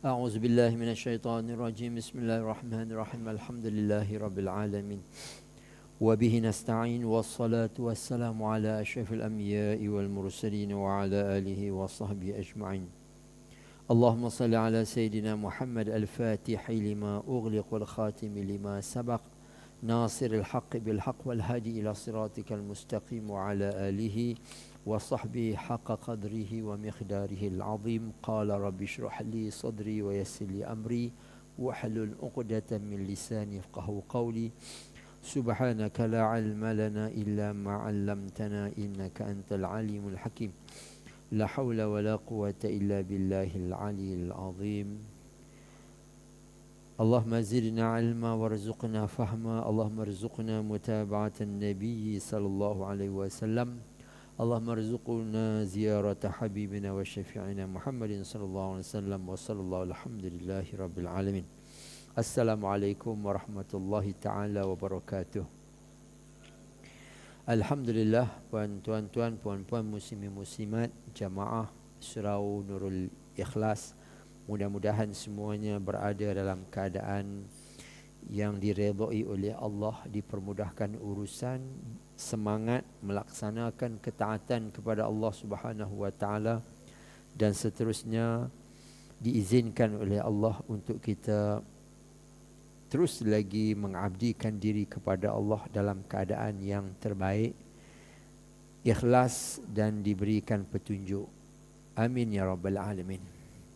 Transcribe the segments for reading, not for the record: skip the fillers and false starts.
أعوذ بالله من الشيطان الرجيم بسم الله الرحمن الرحيم الحمد لله رب العالمين وبه نستعين والصلاة والسلام على أشرف الأنبياء والمرسلين وعلى آله وصحبه أجمعين اللهم صل على سيدنا محمد الفاتح لما أغلق والخاتم لما سبق ناصر الحق بالحق والهادي إلى صراطك المستقيم وعلى آله وصحبه حق قدره ومقداره العظيم قال رب اشرح لي صدري ويسر لي أمري واحلل عقدة من لساني يفقهوا قولي سبحانك لا علم لنا إلا ما علمتنا إنك أنت العليم الحكيم لا حول ولا قوة إلا بالله العلي العظيم اللهم زدنا علما وارزقنا فهما اللهم ارزقنا متابعة النبي صلى الله عليه وسلم اللهم ارزقنا زيارة حبيبنا وشفيعنا محمد صلى الله عليه وسلم وصلى الله الحمد لله رب العالمين. Assalamualaikum warahmatullahi taala wabarakatuh. Alhamdulillah, tuan-tuan, puan-puan, muslimin muslimat, jamaah Surau Nurul Ikhlas, mudah-mudahan semuanya berada dalam keadaan yang diredai oleh Allah, dipermudahkan urusan, semangat melaksanakan ketaatan kepada Allah Subhanahu wa taala, dan seterusnya diizinkan oleh Allah untuk kita terus lagi mengabdikan diri kepada Allah dalam keadaan yang terbaik, ikhlas dan diberikan petunjuk. Amin ya rabbal alamin.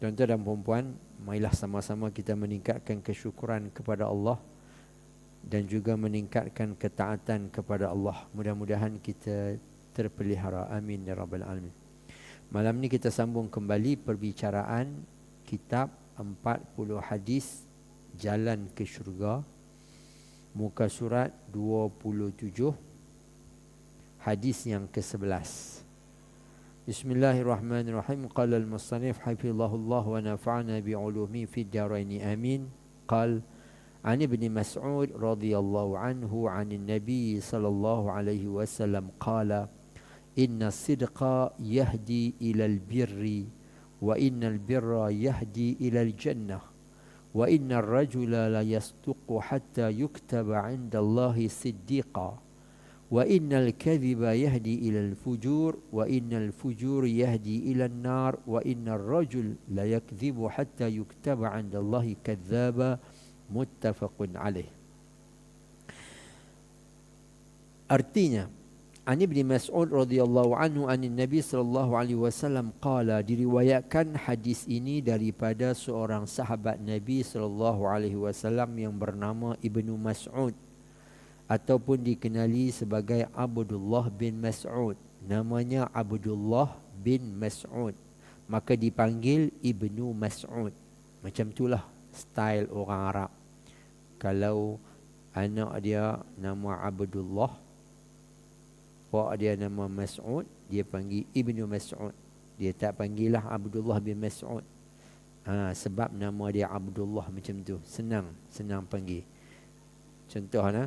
Tuan-tuan dan puan-puan, marilah sama-sama kita meningkatkan kesyukuran kepada Allah dan juga meningkatkan ketaatan kepada Allah. Mudah-mudahan kita terpelihara. Amin ya rabbal alamin. Malam ni kita sambung kembali perbicaraan kitab 40 hadis Jalan ke Syurga, muka surat 27, hadis yang ke-11. Bismillahirrahmanirrahim. Qala al-musannif hafizahullah wa nafa'ana bi'ulumi fid darain amin. Qala an ibn Mas'ud radhiyallahu anhu 'anil nabiy sallallahu alaihi wasallam qala inna as-sidqa yahdi ila al-birri wa innal birra yahdi ila al-jannah wa innar rajula la yasduqu hatta yuktaba 'inda Allahi siddiqa wa innal kadhiba yahdi ila al-fujur wa innal fujur yahdi ila an-nar wa innar rajul la yakdhibu hatta yuktaba 'inda Allahi kadzdzaba muttafaqun alaih. Artinya, An Ibn Mas'ud radhiyallahu anhu anin Nabi sallallahu alaihi wasallam qala, diriwayatkan hadis ini daripada seorang sahabat Nabi sallallahu alaihi wasallam yang bernama Ibnu Mas'ud ataupun dikenali sebagai Abdullah bin Mas'ud. Namanya Abdullah bin Mas'ud, maka dipanggil Ibnu Mas'ud. Macam itulah style orang Arab. Kalau anak dia nama Abdullah, pak dia nama Mas'ud, dia panggil Ibnu Mas'ud. Dia tak panggil lah Abdullah bin Mas'ud. Sebab nama dia Abdullah macam tu. Senang panggil. Contohnya,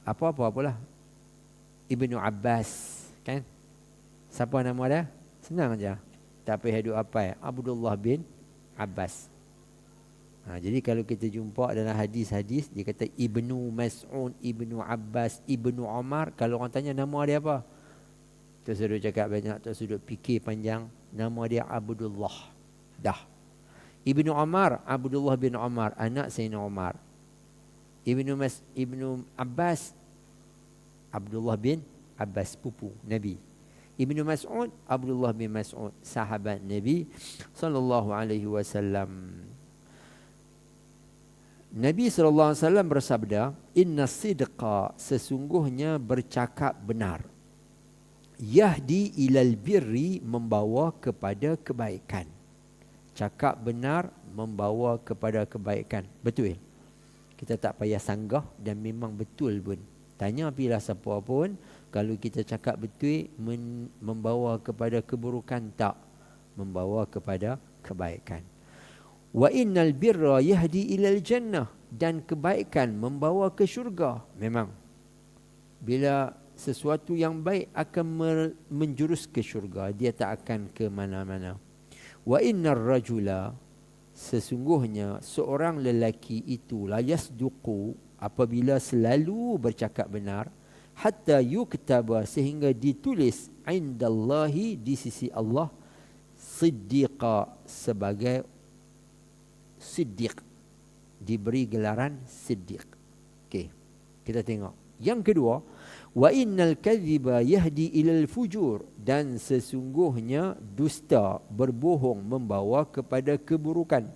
apa-apalah. Ibnu Abbas, kan? Siapa nama dia? Senang aja. Tak payah duk apa. Abdullah bin Abbas. Jadi kalau kita jumpa dalam hadis-hadis, dia kata Ibnu Mas'ud, Ibnu Abbas, Ibnu Umar. Kalau orang tanya nama dia apa, tu sudah cakap banyak, tu sudah fikir panjang. Nama dia Abdullah. Dah. Ibnu Umar, Abdullah bin Umar, anak Sayyidina Umar. Ibnu Abbas, Abdullah bin Abbas, pupu Nabi. Ibnu Mas'ud, Abdullah bin Mas'ud, sahabat Nabi sallallahu alaihi wasallam. Nabi SAW bersabda, inna sidqa, sesungguhnya bercakap benar, yahdi ilal birri, membawa kepada kebaikan. Cakap benar membawa kepada kebaikan. Betul. Kita tak payah sanggah, dan memang betul pun. Tanya pilih siapa pun, kalau kita cakap betul, membawa kepada keburukan, tak. Membawa kepada kebaikan. Wa innal birra yahdi ilal jannah, dan kebaikan membawa ke syurga. Memang bila sesuatu yang baik akan menjurus ke syurga, dia tak akan ke mana-mana. Wa innar rajula, sesungguhnya seorang lelaki itu la yasduqu, apabila selalu bercakap benar, hatta yuktaba, sehingga ditulis indallahi, di sisi Allah, siddiqa, sebagai siddiq, diberi gelaran siddiq. Okey, kita tengok yang kedua, wa innal kadhiba yahdi ilal fujur, dan sesungguhnya dusta, berbohong, membawa kepada keburukan.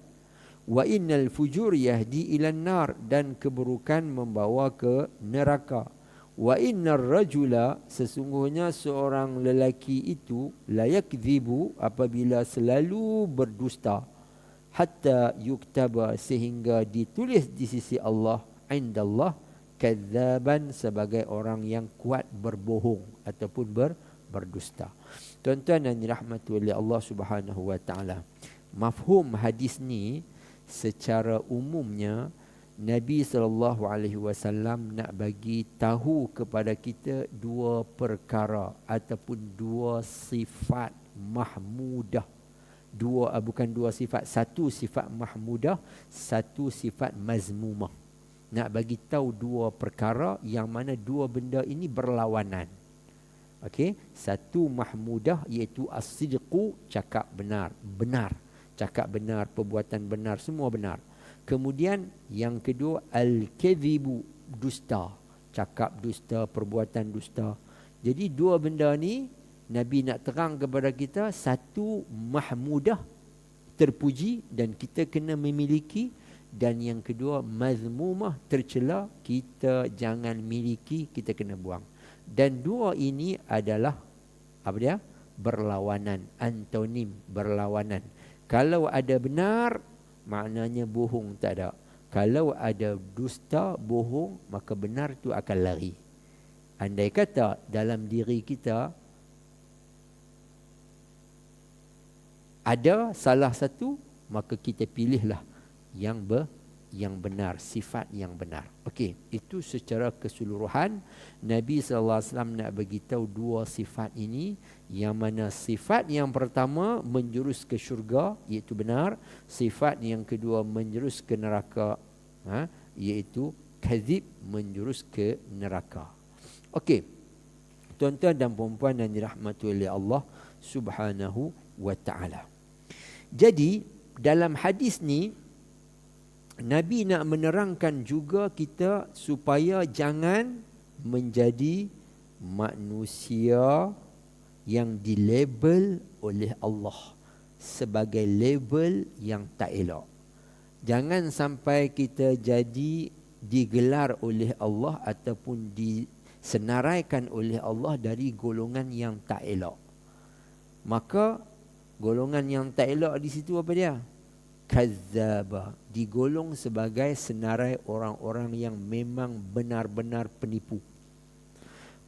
Wa innal fujur yahdi ilan nar, dan keburukan membawa ke neraka. Wa innar rajula, sesungguhnya seorang lelaki itu, la yakdhibu, apabila selalu berdusta, hatta yuktaba, sehingga ditulis di sisi Allah, indallah, kadzaban, sebagai orang yang kuat berbohong ataupun berdusta. Tuan-tuan yang dirahmati oleh Allah Subhanahu wa taala, mafhum hadis ni secara umumnya Nabi SAW nak bagi tahu kepada kita dua perkara ataupun dua sifat mahmudah. Bukan dua sifat, satu sifat mahmudah, satu sifat mazmumah. Nak bagi tahu dua perkara yang mana dua benda ini berlawanan. Okey, satu mahmudah iaitu as-sidqu, cakap benar, cakap benar, perbuatan benar, semua benar. Kemudian yang kedua al-kadhibu, dusta, cakap dusta, perbuatan dusta. Jadi dua benda ni Nabi nak terang kepada kita, satu mahmudah, terpuji dan kita kena memiliki, dan yang kedua mazmumah, tercela, kita jangan miliki, kita kena buang. Dan dua ini adalah apa dia? Berlawanan, antonim, berlawanan. Kalau ada benar, maknanya bohong tak ada. Kalau ada dusta, bohong, maka benar tu akan lari. Andai kata dalam diri kita ada salah satu, maka kita pilihlah yang benar, sifat yang benar. Okey, itu secara keseluruhan Nabi SAW nak beritahu dua sifat ini, yang mana sifat yang pertama menjurus ke syurga, iaitu benar. Sifat yang kedua menjurus ke neraka, iaitu kadzib, menjurus ke neraka. Okey, tuan-tuan dan puan-puan yang dirahmati oleh Allah Subhanahu wa taala. Jadi dalam hadis ni Nabi nak menerangkan juga kita supaya jangan menjadi manusia yang dilabel oleh Allah sebagai label yang tak elok. Jangan sampai kita jadi digelar oleh Allah ataupun disenaraikan oleh Allah dari golongan yang tak elok. Maka golongan yang tak elok di situ apa dia? Kazzaba, digolong sebagai senarai orang-orang yang memang benar-benar penipu.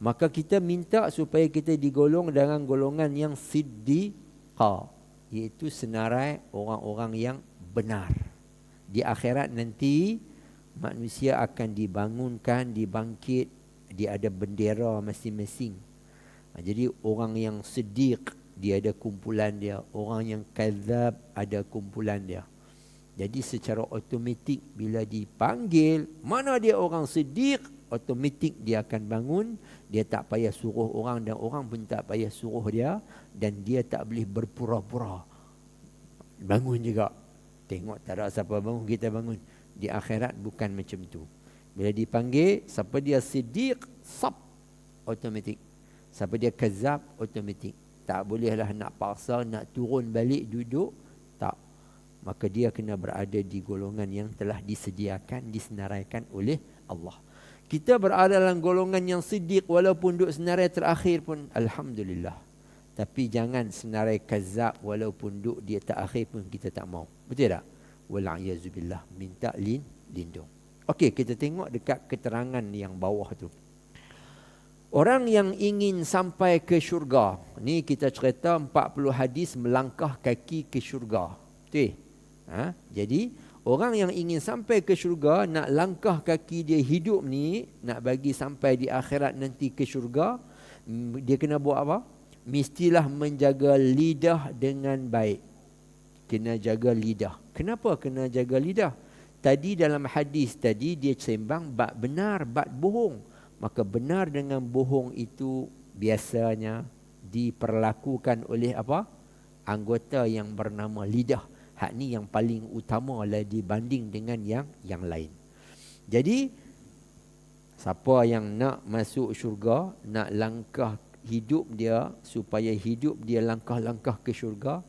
Maka kita minta supaya kita digolong dengan golongan yang siddiqa, iaitu senarai orang-orang yang benar. Di akhirat nanti manusia akan dibangunkan, dibangkit, dia ada bendera masing-masing. Jadi orang yang siddiq, dia ada kumpulan dia. Orang yang kadzab ada kumpulan dia. Jadi secara automatik bila dipanggil, mana dia orang siddiq, automatik dia akan bangun. Dia tak payah suruh orang dan orang pun tak payah suruh dia. Dan dia tak boleh berpura-pura. Bangun juga. Tengok tak ada siapa bangun, kita bangun. Di akhirat bukan macam tu. Bila dipanggil, siapa dia siddiq, sab, automatik. Siapa dia kadzab, automatik. Tak bolehlah nak paksa, nak turun balik duduk. Tak. Maka dia kena berada di golongan yang telah disediakan, disenaraikan oleh Allah. Kita berada dalam golongan yang siddiq, walaupun duduk senarai terakhir pun alhamdulillah. Tapi jangan senarai kazab, walaupun duduk dia terakhir pun kita tak mau. Betul tak? Wal'ayazubillah, minta lindung. Okey, kita tengok dekat keterangan yang bawah tu. Orang yang ingin sampai ke syurga, ni kita cerita 40 hadis melangkah kaki ke syurga. Betul? Jadi orang yang ingin sampai ke syurga, nak langkah kaki dia hidup ni, nak bagi sampai di akhirat nanti ke syurga, dia kena buat apa? Mestilah menjaga lidah dengan baik. kena jaga lidah. Kenapa kena jaga lidah? Tadi dalam hadis tadi dia sembang bab benar, bab bohong. Maka benar dengan bohong itu biasanya diperlakukan oleh apa? Anggota yang bernama lidah. Hak ni yang paling utama lah dibanding dengan yang lain. Jadi siapa yang nak masuk syurga, nak langkah hidup dia supaya hidup dia langkah-langkah ke syurga,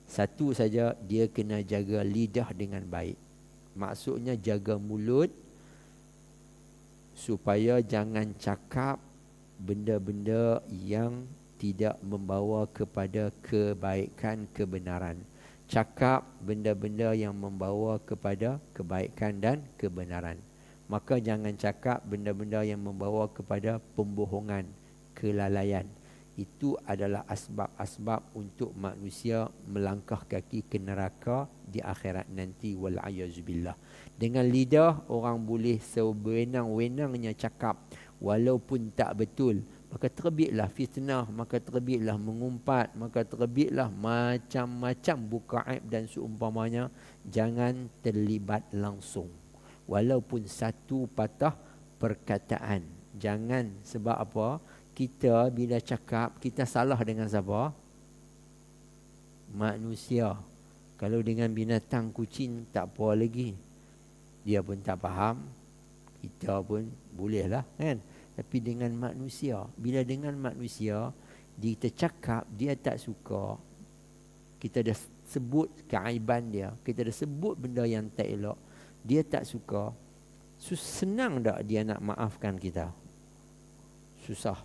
satu saja, dia kena jaga lidah dengan baik. Maksudnya jaga mulut supaya jangan cakap benda-benda yang tidak membawa kepada kebaikan, kebenaran. Cakap benda-benda yang membawa kepada kebaikan dan kebenaran. Maka jangan cakap benda-benda yang membawa kepada pembohongan, kelalaian. Itu adalah asbab-asbab untuk manusia melangkah kaki ke neraka di akhirat nanti, wal'ayazubillah. Dengan lidah orang boleh sewenang-wenangnya cakap walaupun tak betul. Maka terbitlah fitnah, maka terbitlah mengumpat, maka terbitlah macam-macam buka aib dan seumpamanya. Jangan terlibat langsung walaupun satu patah perkataan. Jangan, sebab apa? Kita bila cakap, kita salah dengan siapa? Manusia. Kalau dengan binatang kucing tak apa lagi, dia pun tak faham, kita pun bolehlah kan. Tapi dengan manusia, bila dengan manusia kita cakap dia tak suka, kita dah sebut keaiban dia, kita dah sebut benda yang tak elok, dia tak suka, senang tak dia nak maafkan kita? Susah.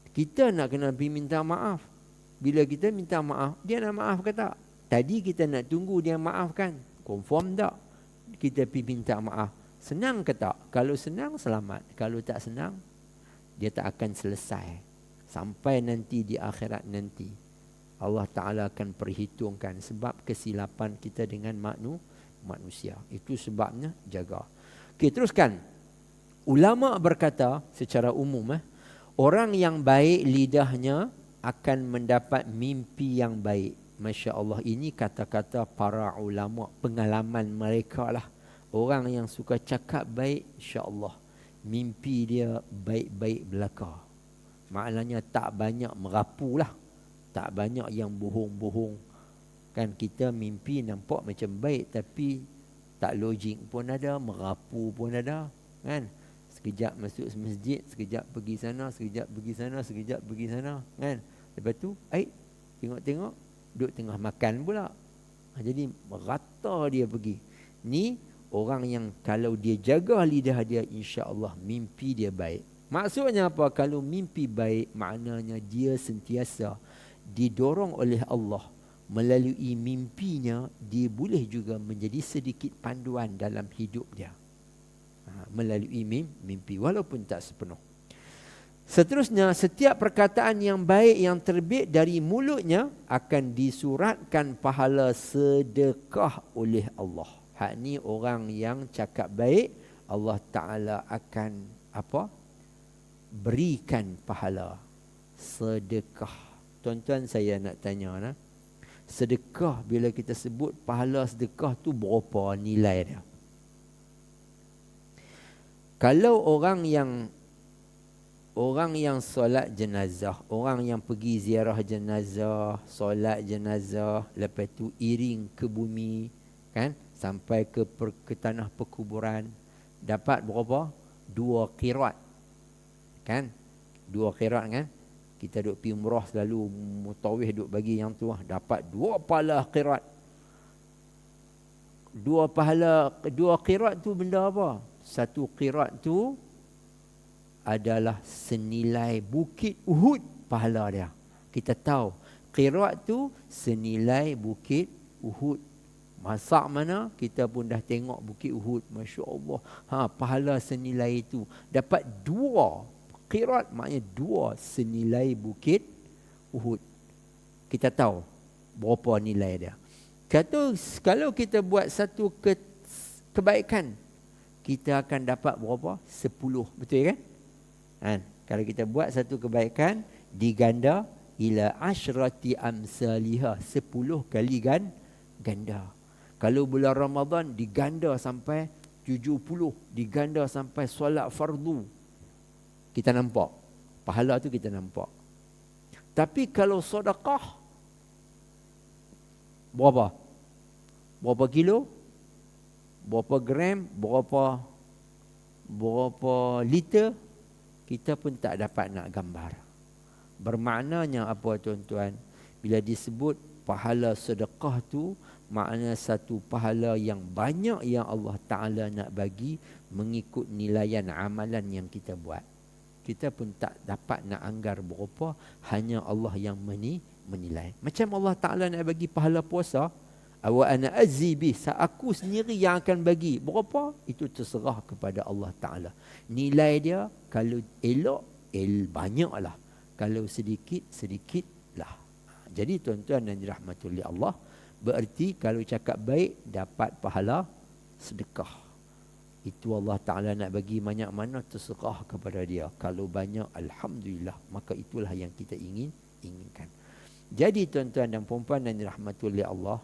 Kita nak kena pergi minta maaf. Bila kita minta maaf, dia nak maaf ke tak? Tadi kita nak tunggu dia maafkan. Confirm tak? Kita pergi minta maaf. Senang ke tak? Kalau senang, selamat. Kalau tak senang, dia tak akan selesai. Sampai nanti di akhirat nanti, Allah Ta'ala akan perhitungkan sebab kesilapan kita dengan manusia. Itu sebabnya jaga. Okey, teruskan. Ulama berkata secara umum, orang yang baik lidahnya akan mendapat mimpi yang baik. Masya Allah, ini kata-kata para ulama, pengalaman mereka lah. Orang yang suka cakap baik, insya Allah mimpi dia baik-baik belaka. Maknanya tak banyak merapu lah, tak banyak yang bohong-bohong. Kan kita mimpi nampak macam baik, tapi tak logik pun ada, merapu pun ada kan. Sekejap masuk masjid, sekejap pergi sana, sekejap pergi sana, sekejap pergi sana kan. Lepas tu, tengok-tengok duduk tengah makan pula. Jadi merata dia pergi. Ni orang yang kalau dia jaga lidah dia, insya-Allah mimpi dia baik. Maksudnya apa? Kalau mimpi baik, maknanya dia sentiasa didorong oleh Allah. Melalui mimpinya, dia boleh juga menjadi sedikit panduan dalam hidup dia. Melalui mimpi, walaupun tak sepenuh. Seterusnya, setiap perkataan yang baik yang terbit dari mulutnya akan disuratkan pahala sedekah oleh Allah. Hak ni orang yang cakap baik, Allah Ta'ala akan berikan pahala sedekah. Tuan-tuan, saya nak tanya, sedekah, bila kita sebut pahala sedekah tu berapa nilai dia? Kalau orang yang solat jenazah, orang yang pergi ziarah jenazah, solat jenazah, lepas tu iring ke bumi kan, sampai ke tanah perkuburan, dapat berapa? 2 qirat kan? 2 qirat kan? Kita duk pergi umrah selalu mutawif duk bagi yang tu, dapat 2 pahala qirat. 2 qirat tu benda apa? 1 qirat tu adalah senilai bukit Uhud pahala dia. Kita tahu qirat tu senilai bukit Uhud. Masak mana kita pun dah tengok bukit Uhud, masya-Allah. Pahala senilai itu. Dapat 2 qirat, maknanya 2 senilai bukit Uhud. Kita tahu berapa nilai dia. Kalau kita buat satu kebaikan, kita akan dapat berapa? 10, betul kan? Kalau kita buat satu kebaikan, diganda ila asyrati amsalihah, 10 kali ganda. Kalau bulan Ramadan diganda sampai 70, diganda sampai solat fardu. Kita nampak. Pahala tu kita nampak. Tapi kalau sedekah, berapa? Berapa kilo? Berapa gram? Berapa liter? Kita pun tak dapat nak gambar. Bermaknanya apa tuan-tuan? Bila disebut pahala sedekah tu, makna satu pahala yang banyak yang Allah Ta'ala nak bagi mengikut nilaian amalan yang kita buat. Kita pun tak dapat nak anggar berapa, hanya Allah yang menilai. Macam Allah Ta'ala nak bagi pahala puasa, wa ana azzi bih, aku sendiri yang akan bagi. Berapa? Itu terserah kepada Allah Ta'ala. Nilai dia kalau elok, banyaklah. Kalau sedikit, sedikitlah. Jadi tuan-tuan dan dirahmati oleh Allah, bererti kalau cakap baik dapat pahala sedekah. Itu Allah Ta'ala nak bagi banyak mana terserah kepada dia. Kalau banyak, alhamdulillah, maka itulah yang kita inginkan. Jadi tuan-tuan dan puan-puan dan dirahmati oleh Allah,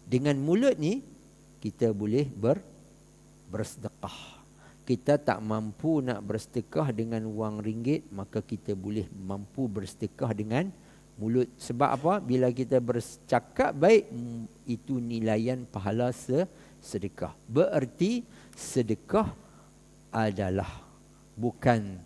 dengan mulut ni kita boleh bersedekah. Kita tak mampu nak bersedekah dengan wang ringgit, maka kita boleh mampu bersedekah dengan mulut. Sebab apa? Bila kita bercakap baik, itu nilaian pahala sedekah. Bererti sedekah adalah bukan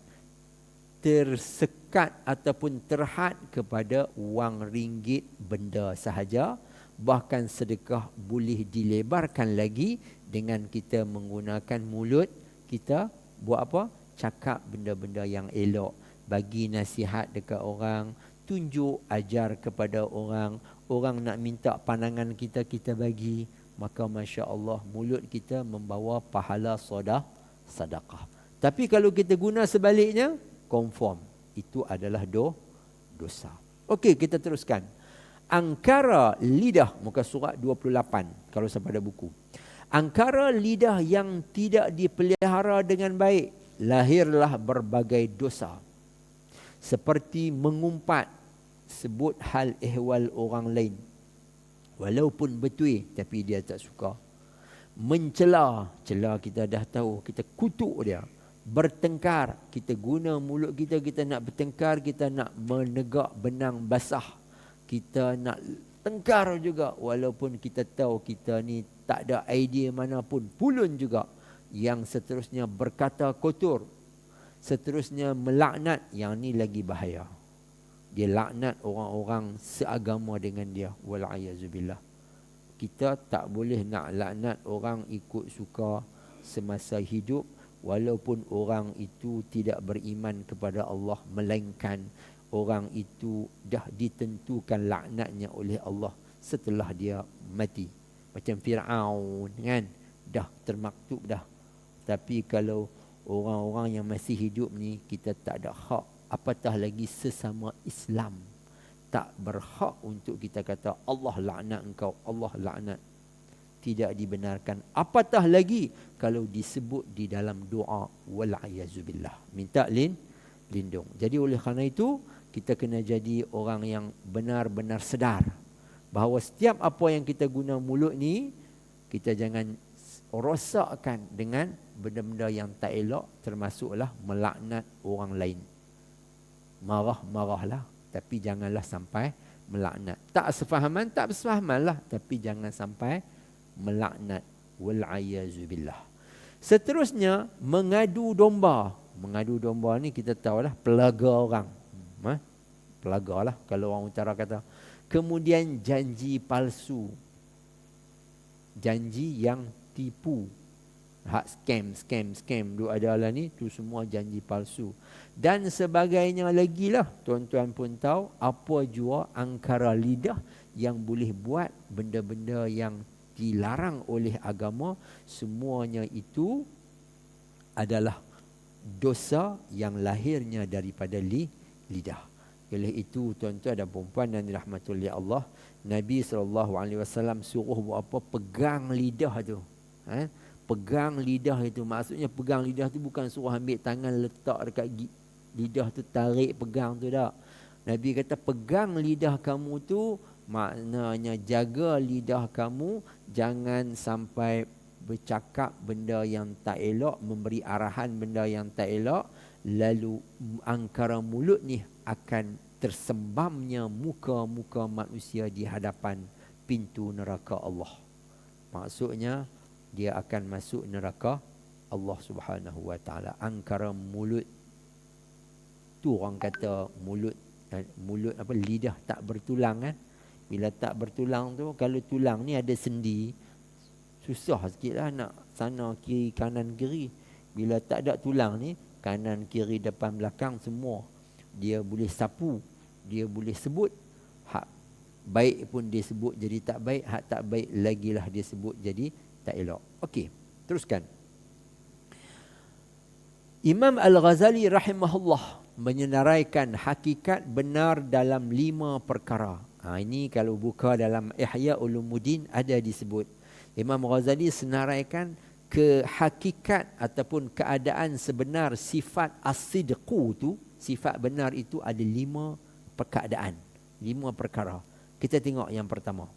tersekat ataupun terhad kepada wang ringgit benda sahaja. Bahkan sedekah boleh dilebarkan lagi dengan kita menggunakan mulut. Kita buat apa? Cakap benda-benda yang elok, bagi nasihat dekat orang, tunjuk, ajar kepada orang. Orang nak minta pandangan kita, kita bagi. Maka Masya Allah, mulut kita membawa pahala sedekah. Tapi kalau kita guna sebaliknya, konform. Itu adalah dosa. Okey, kita teruskan. Angkara lidah, muka surat 28, kalau sampai ada buku. Angkara lidah yang tidak dipelihara dengan baik, lahirlah berbagai dosa. Seperti mengumpat, sebut hal ehwal orang lain, walaupun betul tapi dia tak suka. Mencela, cela kita dah tahu, kita kutuk dia. Bertengkar, kita guna mulut kita, kita nak bertengkar, kita nak menegak benang basah. Kita nak tengkar juga, walaupun kita tahu kita ni tak ada idea manapun. Pulun juga. Yang seterusnya berkata kotor, seterusnya melaknat. Yang ni lagi bahaya. Dia laknat orang-orang seagama dengan dia. Wal'ayazubillah. Kita tak boleh nak laknat orang ikut suka semasa hidup, walaupun orang itu tidak beriman kepada Allah, melainkan orang itu dah ditentukan laknatnya oleh Allah setelah dia mati. Macam Fir'aun kan, dah termaktub dah. Tapi kalau orang-orang yang masih hidup ni, kita tak ada hak, apatah lagi sesama Islam, tak berhak untuk kita kata Allah laknat engkau, Allah laknat. Tidak dibenarkan. Apatah lagi kalau disebut di dalam doa, wal'ayazubillah, minta lindung. Jadi oleh kerana itu, kita kena jadi orang yang benar-benar sedar bahawa setiap apa yang kita guna mulut ni, kita jangan rosakkan dengan benda-benda yang tak elok, termasuklah melaknat orang lain. Marah-marahlah, tapi janganlah sampai melaknat. Tak sefahaman, tak bersefahamanlah, tapi jangan sampai melaknat. Wal'ayazubillah. Seterusnya, mengadu domba. Mengadu domba ni kita tahulah pelaga orang. Pelagalah kalau orang utara kata. Kemudian janji palsu, janji yang tipu, scam duk ada lah ni, tu semua janji palsu dan sebagainya lagi lah. Tuan-tuan pun tahu apa jua angkara lidah yang boleh buat benda-benda yang dilarang oleh agama. Semuanya itu adalah dosa yang lahirnya daripada lidah. Oleh itu tuan-tuan dan puan-puan dan dirahmati oleh Allah, Nabi SAW suruh buat apa? Pegang lidah tu. Pegang lidah itu. Maksudnya pegang lidah tu bukan suruh ambil tangan letak dekat lidah tu, tarik pegang tu tak. Nabi kata pegang lidah kamu tu, Maknanya jaga lidah kamu, jangan sampai bercakap benda yang tak elok, memberi arahan benda yang tak elok, lalu angkara mulut ni akan tersembamnya muka-muka manusia di hadapan pintu neraka Allah. Maksudnya dia akan masuk neraka Allah Subhanahu wa taala. Angkara mulut tu orang kata mulut apa, lidah tak bertulang kan. Bila tak bertulang tu, kalau tulang ni ada sendi, susah sikit lah nak sana kiri kanan kiri. Bila tak ada tulang ni, kanan kiri depan belakang semua dia boleh sapu, dia boleh sebut. Hak baik pun dia sebut jadi tak baik, hak tak baik lagilah dia sebut jadi tak elok. Okey, teruskan. Imam Al-Ghazali rahimahullah menyenaraikan hakikat benar dalam 5 perkara. Ini kalau buka dalam Ihya Ulumuddin ada disebut. Imam Ghazali senaraikan ke hakikat ataupun keadaan sebenar sifat as-sidqu tu, sifat benar itu ada 5 perkeadaan, 5 perkara. Kita tengok yang pertama.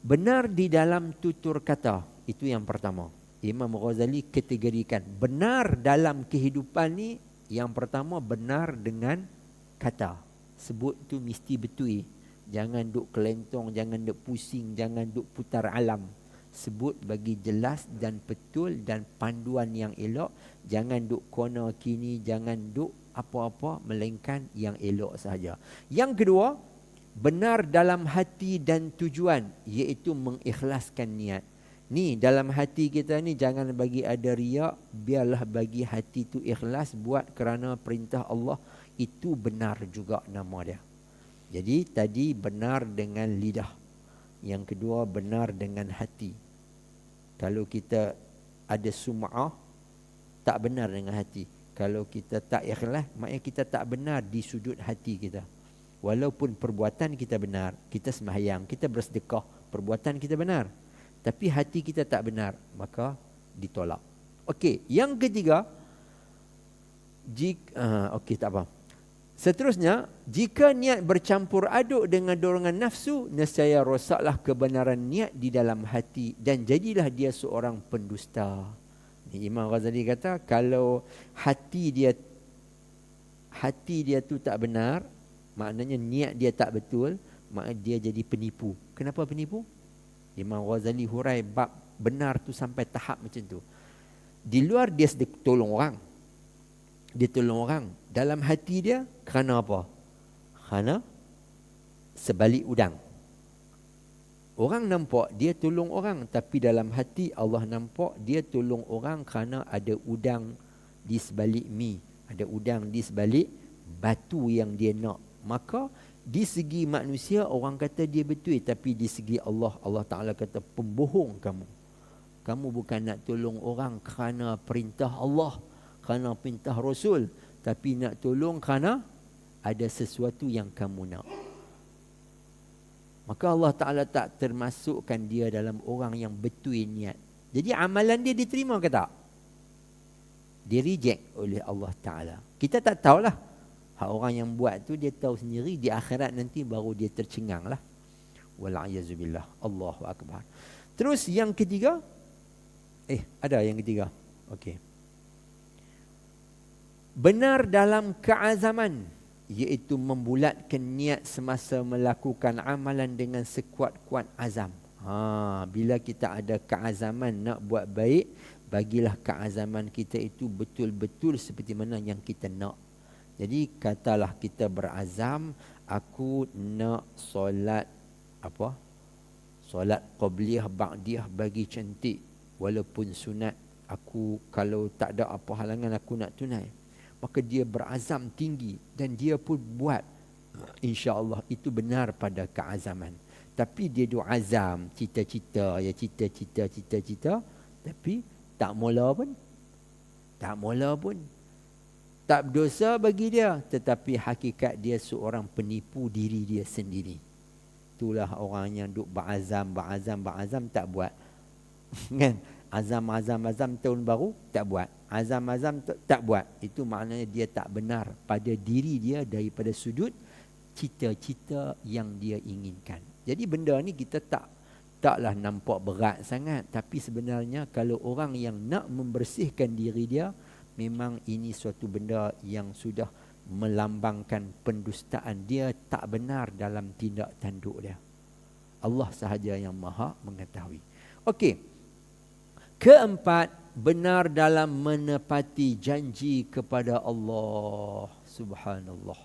Benar di dalam tutur kata, itu yang pertama. Imam Ghazali kategorikan benar dalam kehidupan ni, yang pertama benar dengan kata. Sebut tu mesti betul. Jangan duk kelentong, jangan duk pusing, jangan duk putar alam. Sebut bagi jelas dan betul dan panduan yang elok. Jangan duk kona kini, jangan duk apa-apa melainkan yang elok sahaja. Yang kedua, benar dalam hati dan tujuan, iaitu mengikhlaskan niat. Ni dalam hati kita ni jangan bagi ada riak, biarlah bagi hati tu ikhlas buat kerana perintah Allah, itu benar juga nama dia. Jadi tadi benar dengan lidah. Yang kedua benar dengan hati. Kalau kita ada sum'ah, tak benar dengan hati. Kalau kita tak ikhlas, maknanya kita tak benar di sudut hati kita. Walaupun perbuatan kita benar, kita sembahyang, kita bersedekah, perbuatan kita benar, tapi hati kita tak benar, maka ditolak. Okey, yang ketiga, okey tak apa. Seterusnya, jika niat bercampur aduk dengan dorongan nafsu, nescaya rosaklah kebenaran niat di dalam hati dan jadilah dia seorang pendusta. Imam Ghazali kata kalau hati dia tu tak benar, maknanya niat dia tak betul, maknanya dia jadi penipu. Kenapa penipu? Imam Ghazali hurai bab benar tu sampai tahap macam tu. Di luar dia sedang tolong orang, dia tolong orang. Dalam hati dia kerana apa? Kerana sebalik udang. Orang nampak dia tolong orang, tapi dalam hati Allah nampak dia tolong orang kerana ada udang di sebalik mi, ada udang di sebalik batu yang dia nak. Maka di segi manusia orang kata dia betul, tapi di segi Allah, Allah Ta'ala kata pembohong kamu. Kamu bukan nak tolong orang kerana perintah Allah, kerana perintah Rasul, tapi nak tolong kerana ada sesuatu yang kamu nak. Maka Allah Ta'ala tak termasukkan dia dalam orang yang betul niat. Jadi amalan dia diterima ke tak? Dia reject oleh Allah Ta'ala. Kita tak tahulah. Hak orang yang buat tu dia tahu sendiri, di akhirat nanti baru dia tercengang lah. Wal'ayazubillah. Allahu Akbar. Terus yang ketiga. Ada yang ketiga. Okey. Benar dalam keazaman, iaitu membulatkan niat semasa melakukan amalan dengan sekuat-kuat azam. Bila kita ada keazaman nak buat baik, bagilah keazaman kita itu betul-betul seperti mana yang kita nak. Jadi katalah kita berazam, aku nak solat apa? Solat qabliyah ba'diyah bagi cantik, walaupun sunat. Aku kalau tak ada apa halangan aku nak tunai. Maka dia berazam tinggi dan dia pun buat. InsyaAllah itu benar pada keazaman. Tapi dia duk azam, cita-cita, tapi tak mula pun. Tak berdosa bagi dia, tetapi hakikat dia seorang penipu diri dia sendiri. Itulah orang yang duk berazam tak buat. Kan? Azam tahun baru tak buat. Azam tak buat. Itu maknanya dia tak benar pada diri dia daripada sudut cita-cita yang dia inginkan. Jadi benda ni kita taklah nampak berat sangat, tapi sebenarnya kalau orang yang nak membersihkan diri dia, memang ini suatu benda yang sudah melambangkan pendustaan. Dia tak benar dalam tindak tanduk dia. Allah sahaja yang maha mengetahui. Okey. Keempat, benar dalam menepati janji kepada Allah. Subhanallah.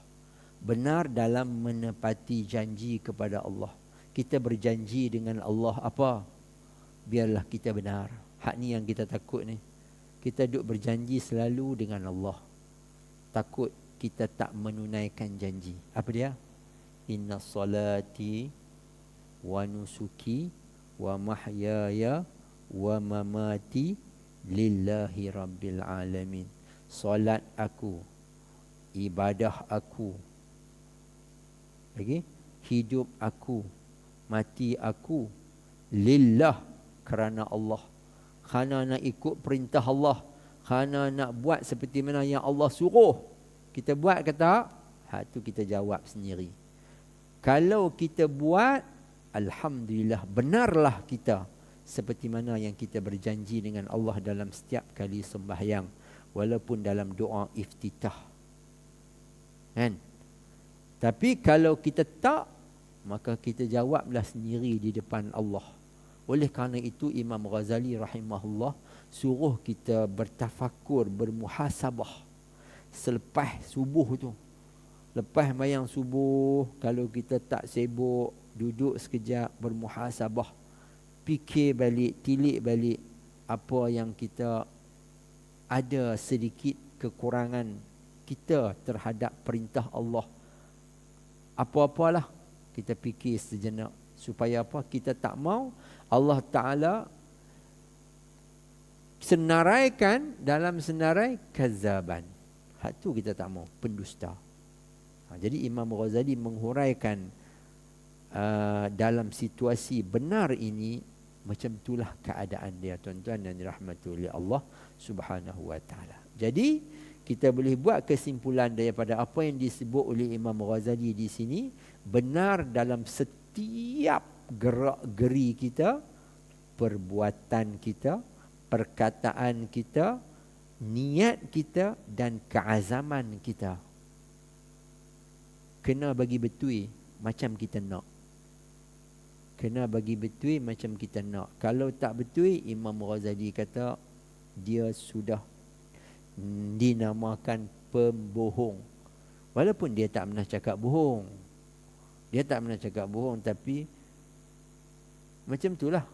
Benar dalam menepati janji kepada Allah. Kita berjanji dengan Allah apa? Biarlah kita benar. Hak ni yang kita takut ni. Kita duk berjanji selalu dengan Allah. Takut kita tak menunaikan janji. Apa dia? Inna salati wa nusuki wa mahyaya wa mamati lillahi rabbil alamin. Solat aku, ibadah aku, lagi hidup aku, mati aku, lillah, kerana Allah. Kerana nak ikut perintah Allah, kerana nak buat seperti mana yang Allah suruh. Kita buat ke tak? Hak tu kita jawab sendiri. Kalau kita buat, alhamdulillah, benarlah kita seperti mana yang kita berjanji dengan Allah dalam setiap kali sembahyang, walaupun dalam doa iftitah. Kan? Tapi kalau kita tak, maka kita jawablah sendiri di depan Allah. Oleh kerana itu Imam Ghazali rahimahullah suruh kita bertafakur, bermuhasabah selepas subuh tu. Lepas mayang subuh, kalau kita tak sibuk, duduk sekejap bermuhasabah, fikir balik, tilik balik apa yang kita ada sedikit kekurangan kita terhadap perintah Allah. Apa-apalah kita fikir sejenak supaya apa? Kita tak mau Allah Ta'ala senaraikan dalam senarai kazaban. Hak tu kita tak mau, pendusta. Jadi Imam Ghazali menghuraikan dalam situasi benar ini, macam itulah keadaan dia, tuan-tuan dan dirahmati oleh Allah Subhanahu wa taala. Jadi kita boleh buat kesimpulan daripada apa yang disebut oleh Imam Ghazali di sini, benar dalam setiap gerak-geri kita, perbuatan kita, perkataan kita, niat kita dan keazaman kita. Kena bagi betul macam kita nak. Kena bagi betul macam kita nak. Kalau tak betul, Imam Ghazali kata dia sudah dinamakan pembohong. Walaupun dia tak pernah cakap bohong. Dia tak pernah cakap bohong, tapi macam itulah.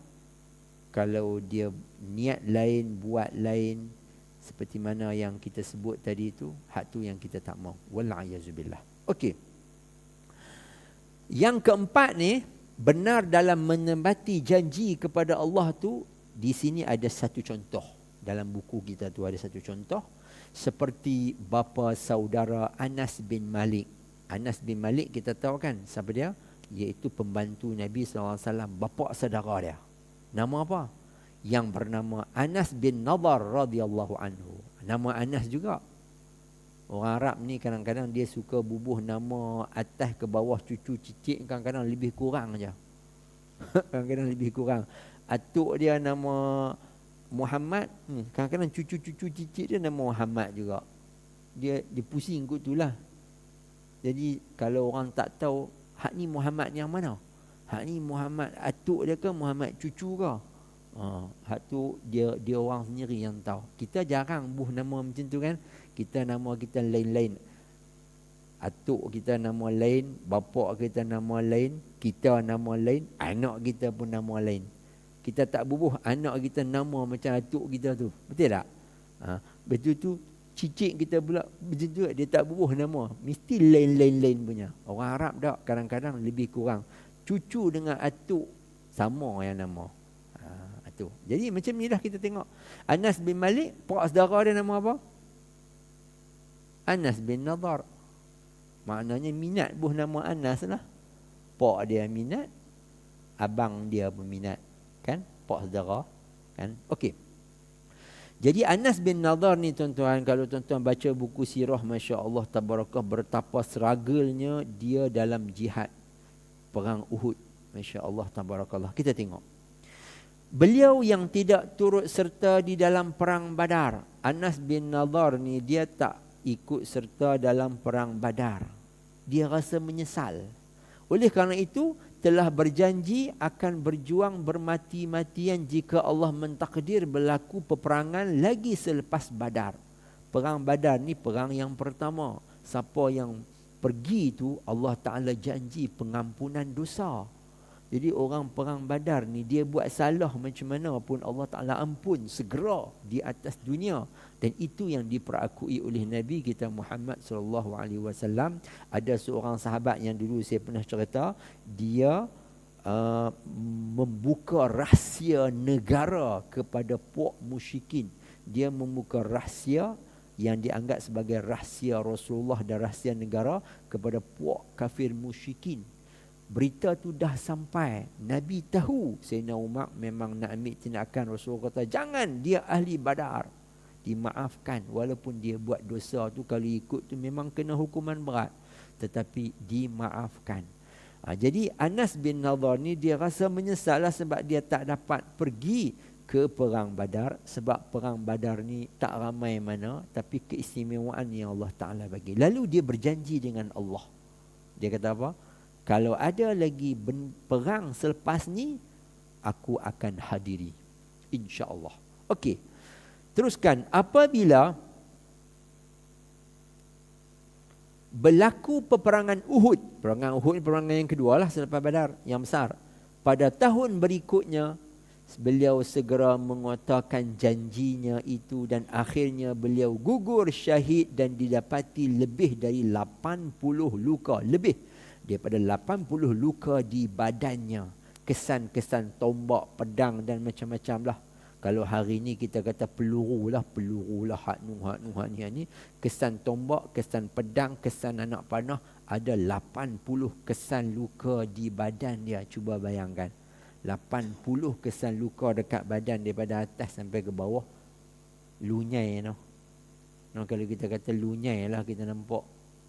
Kalau dia niat lain, buat lain, seperti mana yang kita sebut tadi itu, hak tu yang kita tak mau. Wal-'ayazubillah. Okey. Yang keempat ni, benar dalam menepati janji kepada Allah tu, di sini ada satu contoh. Dalam buku kita tu ada satu contoh. Seperti bapa saudara Anas bin Malik. Anas bin Malik kita tahu kan siapa dia? Iaitu pembantu Nabi SAW, bapa saudara dia. Nama apa? Yang bernama Anas bin Nadar radhiyallahu anhu. Nama Anas juga. Orang Arab ni kadang-kadang dia suka bubuh nama atas ke bawah, cucu cicit, kadang-kadang lebih kurang je. Kadang-kadang lebih kurang. Atuk dia nama Muhammad, kadang-kadang cucu-cucu cicit dia nama Muhammad juga. Dia pusing kot itulah. Jadi kalau orang tak tahu hak ni Muhammad yang mana? Hak ni Muhammad atuk dia ke Muhammad cucu ke? Hak tu dia orang sendiri yang tahu. Kita jarang buh nama macam tu kan. Kita nama kita lain-lain. Atuk kita nama lain, bapa kita nama lain, kita nama lain, anak kita pun nama lain. Kita tak bubuh anak kita nama macam atuk kita tu. Betul tak? Betul tu cicit kita pula macam tu, dia tak bubuh nama. Mesti lain-lain punya. Orang Arab tak, kadang-kadang lebih kurang. Cucu dengan atuk sama yang nama. Tu. Jadi macam ni dah kita tengok. Anas bin Malik, pak saudara dia nama apa? Anas bin Nadar. Maknanya minat buh nama Anas lah. Pak dia minat, abang dia pun minat. Kan? Pak saudara. Kan? Okey. Jadi Anas bin Nadar ni tuan-tuan, kalau tuan-tuan baca buku sirah, Masya Allah tabarakah, betapa struggle-nya dia dalam jihad perang Uhud. Masya Allah tabarakallah. Kita tengok. Beliau yang tidak turut serta di dalam perang Badar. Anas bin Nadar ni dia tak ikut serta dalam perang Badar. Dia rasa menyesal. Oleh kerana itu telah berjanji akan berjuang bermati-matian jika Allah mentakdir berlaku peperangan lagi selepas Badar. Perang Badar ni perang yang pertama. Siapa yang pergi tu Allah Ta'ala janji pengampunan dosa. Jadi orang perang Badar ni dia buat salah macam mana pun Allah Ta'ala ampun segera di atas dunia. Dan itu yang diperakui oleh Nabi kita Muhammad SAW. Ada seorang sahabat yang dulu saya pernah cerita, dia membuka rahsia negara kepada puak musyrikin. Dia membuka rahsia yang dianggap sebagai rahsia Rasulullah dan rahsia negara kepada puak kafir musyrikin. Berita tu dah sampai, Nabi tahu. Sayyidina Umar memang nak ambil tindakan. Rasulullah kata jangan, dia ahli Badar, dimaafkan. Walaupun dia buat dosa tu, kalau ikut tu memang kena hukuman berat, tetapi dimaafkan. Jadi Anas bin Nadar ni dia rasa menyesal sebab dia tak dapat pergi ke perang Badar. Sebab perang Badar ni tak ramai mana, tapi keistimewaan yang Allah Ta'ala bagi. Lalu dia berjanji dengan Allah. Dia kata apa? Kalau ada lagi perang selepas ni, aku akan hadiri, insya-Allah. Okey. Teruskan, apabila berlaku peperangan Uhud. Peperangan Uhud peperangan yang kedua lah selepas Badar, yang besar. Pada tahun berikutnya, beliau segera mengutarakan janjinya itu dan akhirnya beliau gugur syahid dan didapati lebih dari 80 luka. Lebih daripada 80 luka di badannya. Kesan-kesan tombak, pedang dan macam-macam lah. Kalau hari ni kita kata peluru lah, hak ni. Kesan tombak, kesan pedang, kesan anak panah. Ada 80 kesan luka di badan dia. Cuba bayangkan. 80 kesan luka dekat badan daripada atas sampai ke bawah. Lunyai no. Kalau kita kata lunyai lah, kita nampak.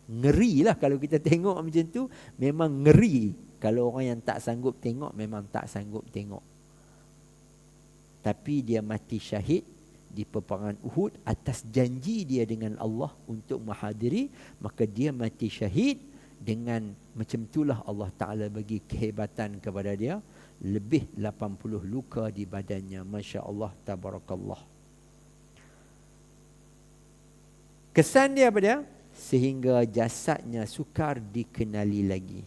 Ngeri lah kalau kita tengok macam tu. Memang ngeri. Kalau orang yang tak sanggup tengok, memang tak sanggup tengok. Tapi dia mati syahid di peperangan Uhud atas janji dia dengan Allah untuk menghadiri. Maka dia mati syahid dengan macam itulah Allah Ta'ala bagi kehebatan kepada dia. Lebih 80 luka di badannya. Masya Allah tabarakallah. Kesan dia apa dia? Sehingga jasadnya sukar dikenali lagi.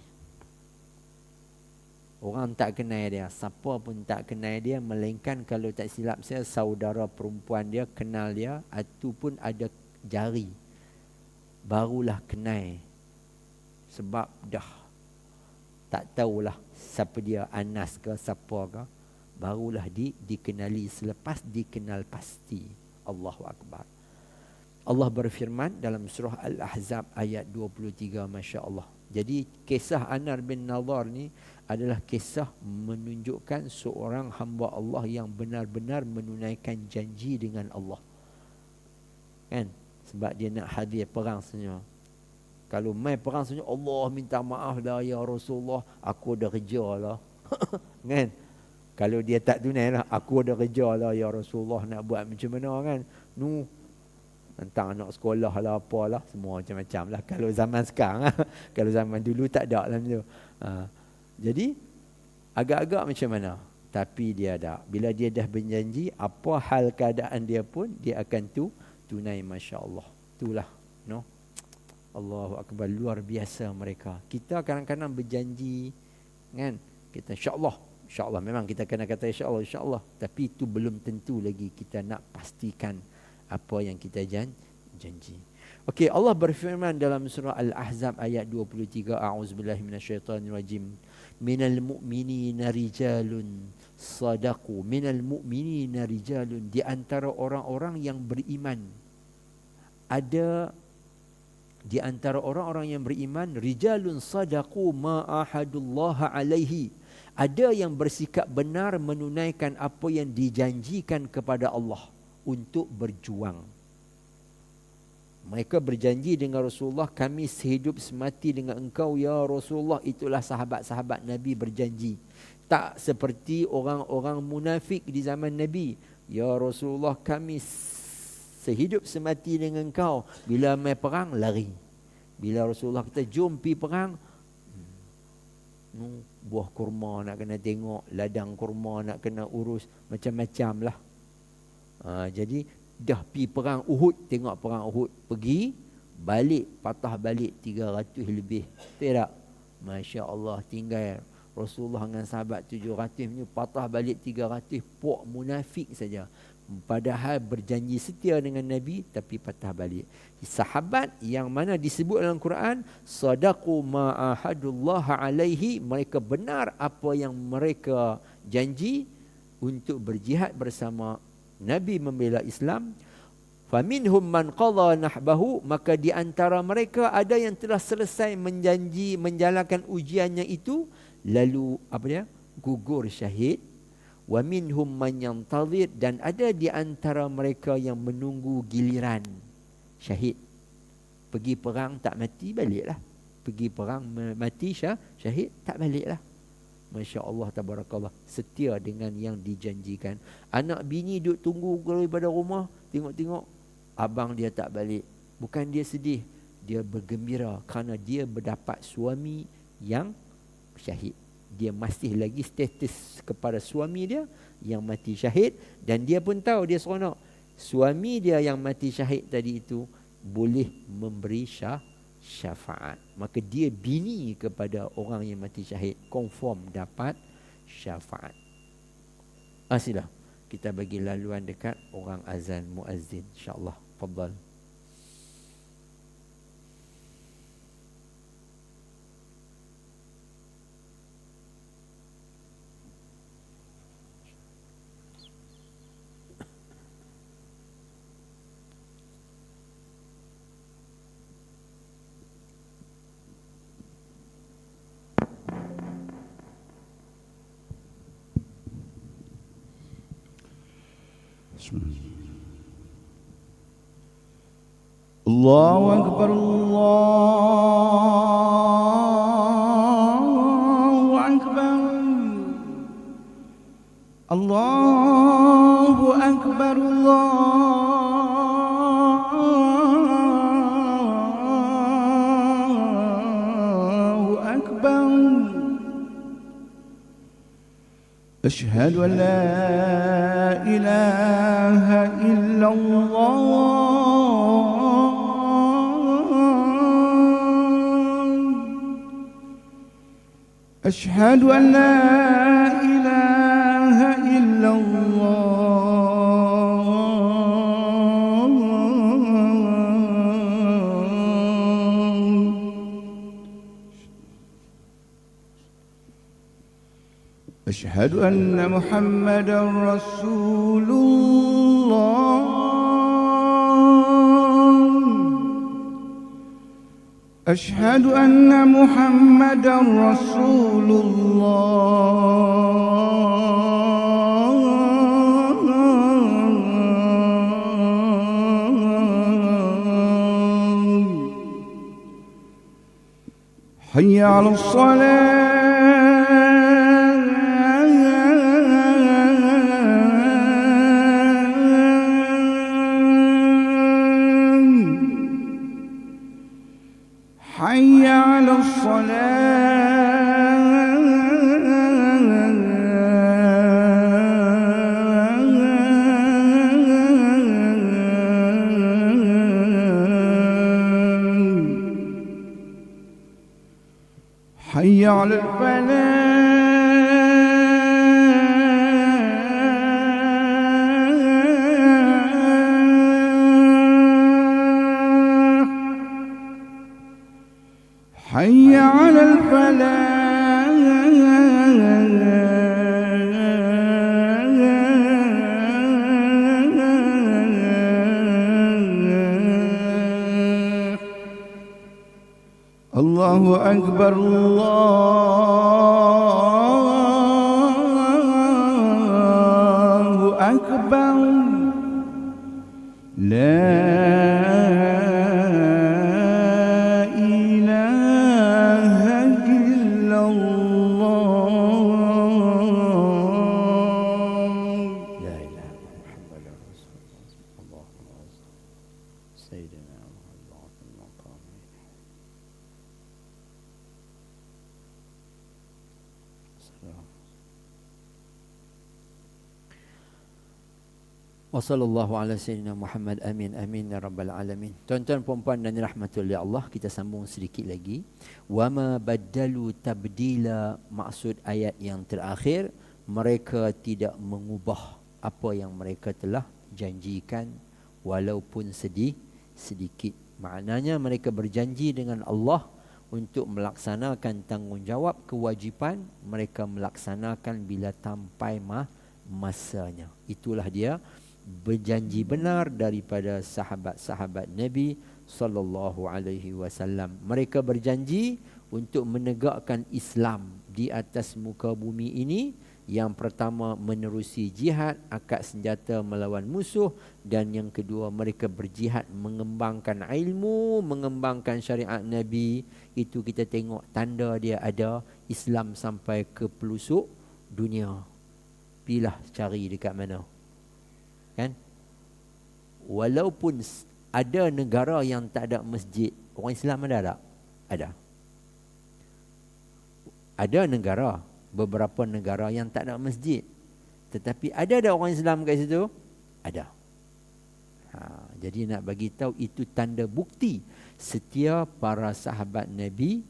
Orang tak kenal dia, siapa pun tak kenal dia, melainkan kalau tak silap saya, saudara perempuan dia kenal dia, itu pun ada jari, barulah kenal. Sebab dah tak tahulah siapa dia, Anas ke siapa ke, barulah dikenali selepas dikenal pasti. Allahu Akbar. Allah berfirman dalam surah Al-Ahzab ayat 23, Masya Allah. Jadi kisah Anas bin Nadar ni adalah kisah menunjukkan seorang hamba Allah yang benar-benar menunaikan janji dengan Allah. Kan? Sebab dia nak hadir perang sebenarnya. Kalau mai perang sebenarnya, Allah minta maaf dah ya Rasulullah, aku ada kerja lah. Kan? Kalau dia tak tunai lah, aku ada kerja lah ya Rasulullah, nak buat macam mana kan? Tentang anak sekolah lah, apalah, semua macam-macam lah. Kalau zaman sekarang, kalau zaman dulu tak ada lah macam tu. Jadi, agak-agak macam mana? Tapi dia ada. Bila dia dah berjanji, apa hal keadaan dia pun, dia akan tunai, Masya Allah. Itulah, no? Allahu Akbar, luar biasa mereka. Kita kadang-kadang berjanji, kan? Kita insya-Allah memang kita kena kata insya-Allah. Tapi itu belum tentu lagi kita nak pastikan apa yang kita janji. Okey, Allah berfirman dalam surah Al-Ahzab ayat 23, a'udzubillahi minasyaitonirrajim. Minal mu'minina rijalun sadaqu. Minal mu'minina rijalun, di antara orang-orang yang beriman. Ada di antara orang-orang yang beriman, rijalun sadaqu ma ahadullah alaihi. Ada yang bersikap benar menunaikan apa yang dijanjikan kepada Allah untuk berjuang. Mereka berjanji dengan Rasulullah, kami sehidup semati dengan engkau ya Rasulullah. Itulah sahabat-sahabat Nabi berjanji. Tak seperti orang-orang munafik di zaman Nabi. Ya Rasulullah, kami sehidup semati dengan engkau. Bila mai perang, lari. Bila Rasulullah kata jom pergi perang, buah kurma nak kena tengok, ladang kurma nak kena urus, macam-macam lah. Jadi dah pi perang Uhud, tengok perang Uhud, pergi balik, patah balik 300 lebih. Betul tak? Masya Allah, tinggal Rasulullah dengan sahabat 700 ni, patah balik 300, pok munafik saja. Padahal berjanji setia dengan Nabi, tapi patah balik. Sahabat yang mana disebut dalam Quran, sadaqu ma ahadullah alaihi, mereka benar apa yang mereka janji untuk berjihad bersama Nabi membela Islam. Faminhum man qadha nahbahu, maka di antara mereka ada yang telah selesai menjanji menjalankan ujiannya itu, lalu apa dia? Gugur syahid. Wa minhum man yantazir, dan ada di antara mereka yang menunggu giliran syahid. Pergi perang tak mati, baliklah. Pergi perang mati syahid, tak baliklah. Masya Allah, tabarakallah, setia dengan yang dijanjikan. Anak bini duduk tunggu daripada rumah, tengok-tengok abang dia tak balik. Bukan dia sedih, dia bergembira kerana dia berdapat suami yang syahid. Dia masih lagi status kepada suami dia yang mati syahid, dan dia pun tahu, dia seronok. Suami dia yang mati syahid tadi itu boleh memberi syafaat. Maka dia bini kepada orang yang mati syahid, confirm dapat syafaat. Sila kita bagi laluan dekat orang azan, muazzin, insya-Allah. Fadhal. Allahu Akbar, Allahu Akbar, Allahu Akbar, Allahu Akbar. Asyhadu an la ilaha illallah. أشهد أن لا إله إلا الله. أشهد أن محمدا رسول الله. أشهد أن محمدا رسول الله. حي على الصلاة. حي على الصلاة. حي على الفلاح. حي على الفلاح. الله أكبر، الله أكبر. La ilaha Muhammadur Rasulullah. Allahumma sayyidina Muhammadin maqami. Wa sallallahu ala sayyidina Muhammad, amin amin ya rabbal alamin. Tuan-tuan puan-puan dan dirahmati oleh Allah, kita sambung sedikit lagi. Wa ma baddalu tabdila, maksud ayat yang terakhir, mereka tidak mengubah apa yang mereka telah janjikan walaupun sedikit. Maknanya mereka berjanji dengan Allah untuk melaksanakan tanggungjawab kewajipan, mereka melaksanakan bila sampai masanya. Itulah dia berjanji benar daripada sahabat-sahabat Nabi sallallahu alaihi wasallam. Mereka berjanji untuk menegakkan Islam di atas muka bumi ini. Yang pertama, menerusi jihad, akad senjata melawan musuh, dan yang kedua, mereka berjihad mengembangkan ilmu, mengembangkan syariat Nabi. Itu kita tengok tanda dia ada Islam sampai ke pelosok dunia. Pilah cari dekat mana. Kan? Walaupun ada negara yang tak ada masjid, orang Islam ada tak? Ada. Ada negara, beberapa negara yang tak ada masjid, tetapi ada orang Islam kat situ? Ada. Jadi nak bagi tahu itu tanda bukti setia para sahabat Nabi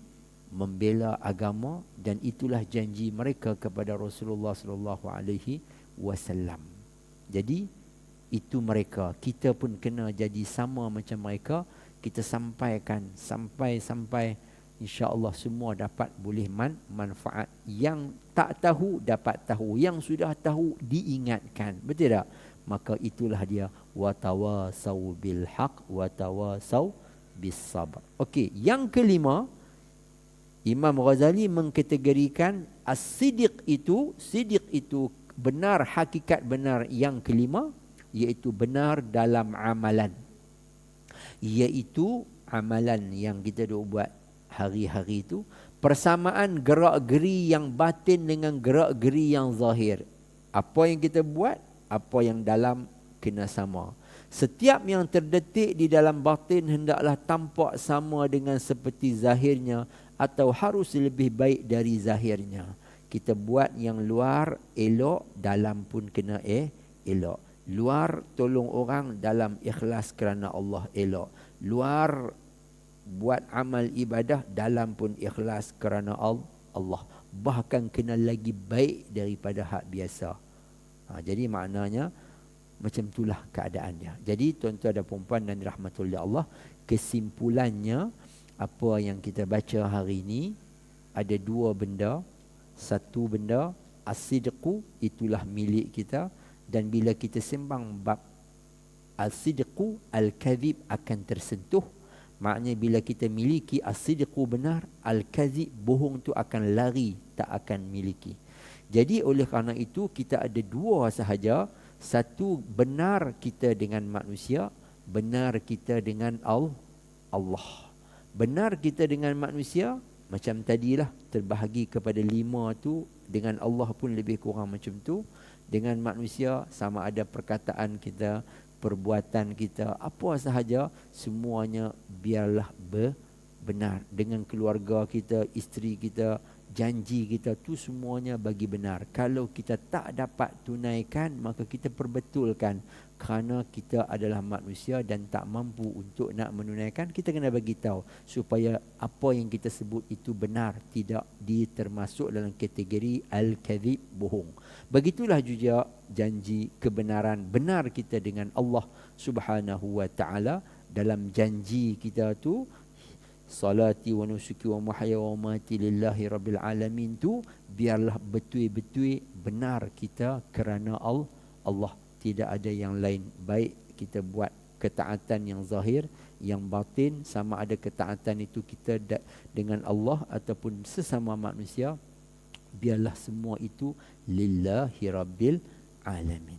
membela agama, dan itulah janji mereka kepada Rasulullah sallallahu alaihi wasallam. Jadi itu mereka, kita pun kena jadi sama macam mereka. Kita sampaikan sampai insya-Allah semua dapat boleh manfaat. Yang tak tahu dapat tahu, yang sudah tahu diingatkan. Betul tak? Maka itulah dia watawasau bil haq watawasau bis sabr. Okey, yang kelima, Imam Ghazali mengkategorikan as-sidq itu, sidq itu benar, hakikat benar yang kelima, iaitu benar dalam amalan. Iaitu amalan yang kita duk buat hari-hari itu, persamaan gerak-geri yang batin dengan gerak-geri yang zahir. Apa yang kita buat, apa yang dalam kena sama. Setiap yang terdetik di dalam batin hendaklah tampak sama dengan seperti zahirnya, atau harus lebih baik dari zahirnya. Kita buat yang luar elok, dalam pun kena elok. Luar tolong orang, dalam ikhlas kerana Allah elok. Luar buat amal ibadah, dalam pun ikhlas kerana Allah. Bahkan kena lagi baik daripada hak biasa. Jadi maknanya macam itulah keadaannya. Jadi tuan-tuan dan puan-puan dan dirahmati oleh Allah, kesimpulannya apa yang kita baca hari ini ada dua benda. Satu benda, as-sidqu, itulah milik kita. Dan bila kita sembang bab as-sidqu, al-kadhib akan tersentuh. Maknanya bila kita miliki as-sidqu benar, al-kadhib, bohong tu akan lari, tak akan miliki. Jadi oleh kerana itu kita ada dua sahaja. Satu, benar kita dengan manusia, benar kita dengan Allah. Benar kita dengan manusia macam tadilah, terbahagi kepada 5 tu. Dengan Allah pun lebih kurang macam tu. Dengan manusia sama ada perkataan kita, perbuatan kita, apa sahaja, semuanya biarlah benar. Dengan keluarga kita, isteri kita, janji kita tu semuanya bagi benar. Kalau kita tak dapat tunaikan, maka kita perbetulkan. Kerana kita adalah manusia dan tak mampu untuk nak menunaikan, kita kena bagi tahu supaya apa yang kita sebut itu benar, tidak ditermasuk dalam kategori al-kadhib, bohong. Begitulah juga janji kebenaran, benar kita dengan Allah Subhanahu wa taala. Dalam janji kita tu, salati wa nusuki wa mahya wa mamati lillahi rabbil alamin tu, biarlah betul-betul benar kita kerana Allah. Tidak ada yang lain. Baik kita buat ketaatan yang zahir, yang batin, sama ada ketaatan itu kita dengan Allah ataupun sesama manusia, biarlah semua itu lillahi rabbil alamin.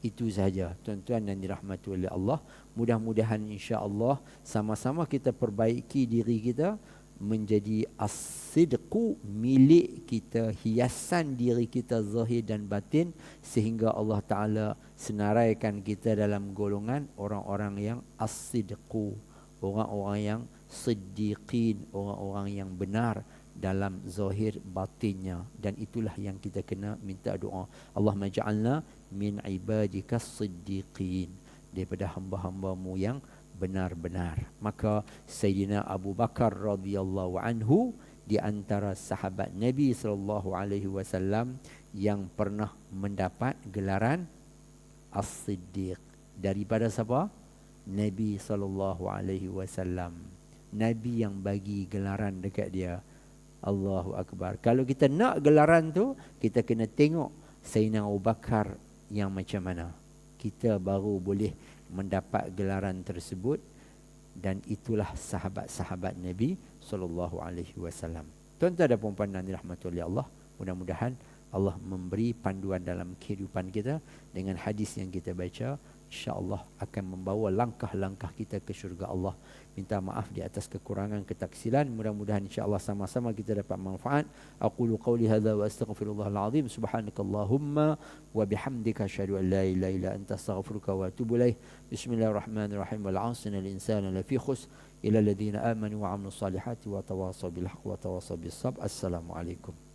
Itu sahaja tuan-tuan yang dirahmati oleh Allah. Mudah-mudahan insya-Allah sama-sama kita perbaiki diri kita menjadi as-sidqu milik kita, hiasan diri kita zahir dan batin, sehingga Allah Ta'ala senaraikan kita dalam golongan orang-orang yang as-sidqu, orang-orang yang siddiqin, orang-orang yang benar dalam zahir batinnya. Dan itulah yang kita kena minta doa. Allahumma ja'alna min ibadika siddiqin, daripada hamba-hambamu yang benar-benar. Maka Sayyidina Abu Bakar radhiyallahu anhu di antara sahabat Nabi sallallahu alaihi wasallam yang pernah mendapat gelaran As-Siddiq. Daripada siapa? Nabi sallallahu alaihi wasallam. Nabi yang bagi gelaran dekat dia. Allahu Akbar. Kalau kita nak gelaran tu, kita kena tengok Sayyidina Abu Bakar yang macam mana. Kita baru boleh mendapat gelaran tersebut. Dan itulah sahabat-sahabat Nabi sallallahu alaihi wasallam. Tuan-tuan dan puan-puan yang dirahmati oleh Allah, mudah-mudahan Allah memberi panduan dalam kehidupan kita dengan hadis yang kita baca, insya-Allah akan membawa langkah-langkah kita ke syurga Allah. Minta maaf di atas kekurangan, ketaksilan. Mudah-mudahan insya-Allah sama-sama kita dapat manfaat. Aqulu qawli hadza wa astaghfirullahal azim. Subhanakallahumma wa bihamdika asyhadu an la ilaha illa anta astaghfiruka wa atubu ilaik. Bismillahirrahmanirrahim. Wal 'asri innal insana lafi khusr illa alladhina amanu wa 'amilus salihati wa tawasaw bil haqqi wa tawasaw bis sabr. Assalamualaikum.